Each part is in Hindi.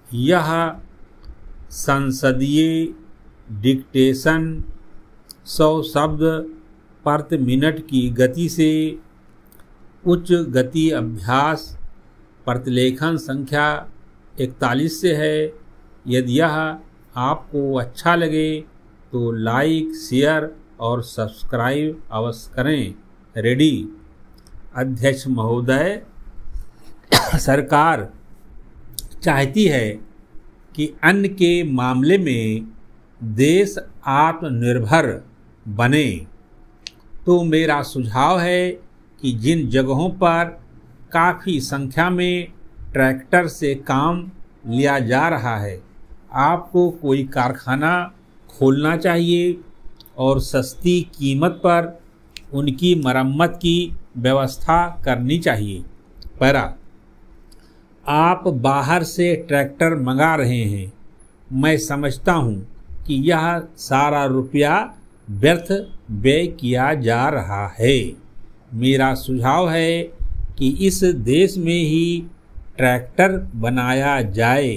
यह संसदीय डिक्टेशन 100 शब्द प्रति मिनट की गति से उच्च गति अभ्यास प्रतिलेखन संख्या 41 से है। यदि यह आपको अच्छा लगे तो लाइक, शेयर और सब्सक्राइब अवश्य करें। रेडी। अध्यक्ष महोदय, सरकार चाहती है कि अन्न के मामले में देश आत्मनिर्भर बने, तो मेरा सुझाव है कि जिन जगहों पर काफ़ी संख्या में ट्रैक्टर से काम लिया जा रहा है, आपको कोई कारखाना खोलना चाहिए और सस्ती कीमत पर उनकी मरम्मत की व्यवस्था करनी चाहिए। पैरा, आप बाहर से ट्रैक्टर मंगा रहे हैं। मैं समझता हूँ कि यह सारा रुपया व्यर्थ व्यय किया जा रहा है। मेरा सुझाव है कि इस देश में ही ट्रैक्टर बनाया जाए।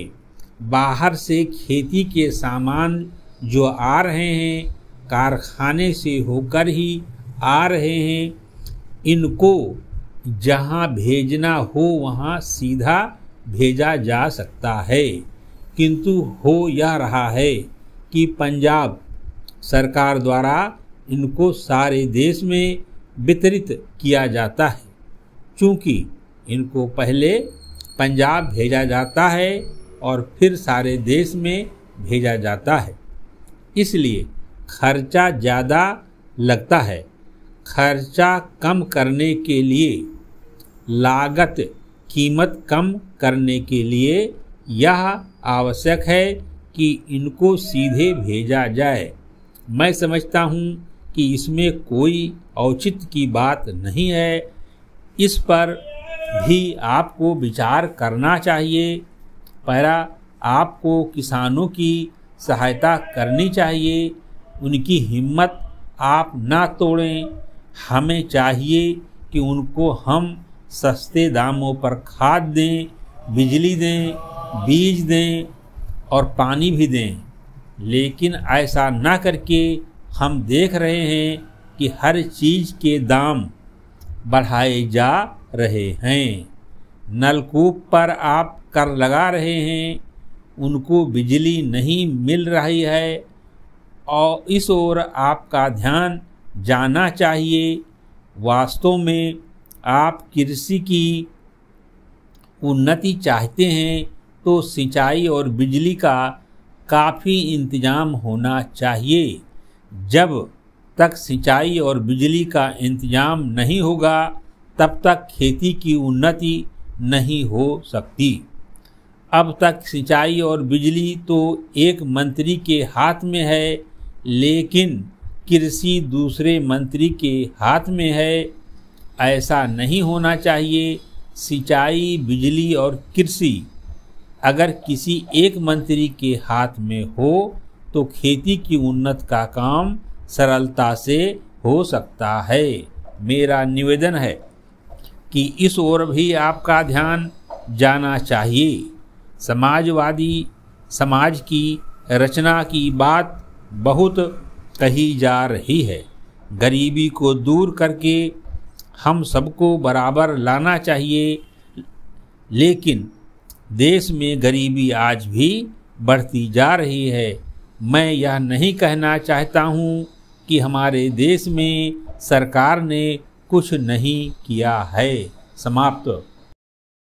बाहर से खेती के सामान जो आ रहे हैं, कारखाने से होकर ही आ रहे हैं। इनको जहां भेजना हो वहां सीधा भेजा जा सकता है, किंतु हो यह रहा है कि पंजाब सरकार द्वारा इनको सारे देश में वितरित किया जाता है। चूँकि इनको पहले पंजाब भेजा जाता है और फिर सारे देश में भेजा जाता है, इसलिए खर्चा ज़्यादा लगता है। खर्चा कम करने के लिए, लागत कीमत कम करने के लिए यह आवश्यक है कि इनको सीधे भेजा जाए। मैं समझता हूँ कि इसमें कोई औचित्य की बात नहीं है। इस पर भी आपको विचार करना चाहिए। पैरा, आपको किसानों की सहायता करनी चाहिए। उनकी हिम्मत आप ना तोड़ें। हमें चाहिए कि उनको हम सस्ते दामों पर खाद दें, बिजली दें, बीज दें और पानी भी दें। लेकिन ऐसा ना करके हम देख रहे हैं कि हर चीज़ के दाम बढ़ाए जा रहे हैं। नलकूप पर आप कर लगा रहे हैं, उनको बिजली नहीं मिल रही है और इस ओर आपका ध्यान जाना चाहिए। वास्तव में आप कृषि की उन्नति चाहते हैं तो सिंचाई और बिजली का काफ़ी इंतजाम होना चाहिए। जब तक सिंचाई और बिजली का इंतजाम नहीं होगा तब तक खेती की उन्नति नहीं हो सकती। अब तक सिंचाई और बिजली तो एक मंत्री के हाथ में है, लेकिन कृषि दूसरे मंत्री के हाथ में है। ऐसा नहीं होना चाहिए। सिंचाई, बिजली और कृषि अगर किसी एक मंत्री के हाथ में हो तो खेती की उन्नति का काम सरलता से हो सकता है। मेरा निवेदन है कि इस ओर भी आपका ध्यान जाना चाहिए। समाजवादी समाज की रचना की बात बहुत कही जा रही है। गरीबी को दूर करके हम सबको बराबर लाना चाहिए, लेकिन देश में गरीबी आज भी बढ़ती जा रही है। मैं यह नहीं कहना चाहता हूँ कि हमारे देश में सरकार ने कुछ नहीं किया है। समाप्त।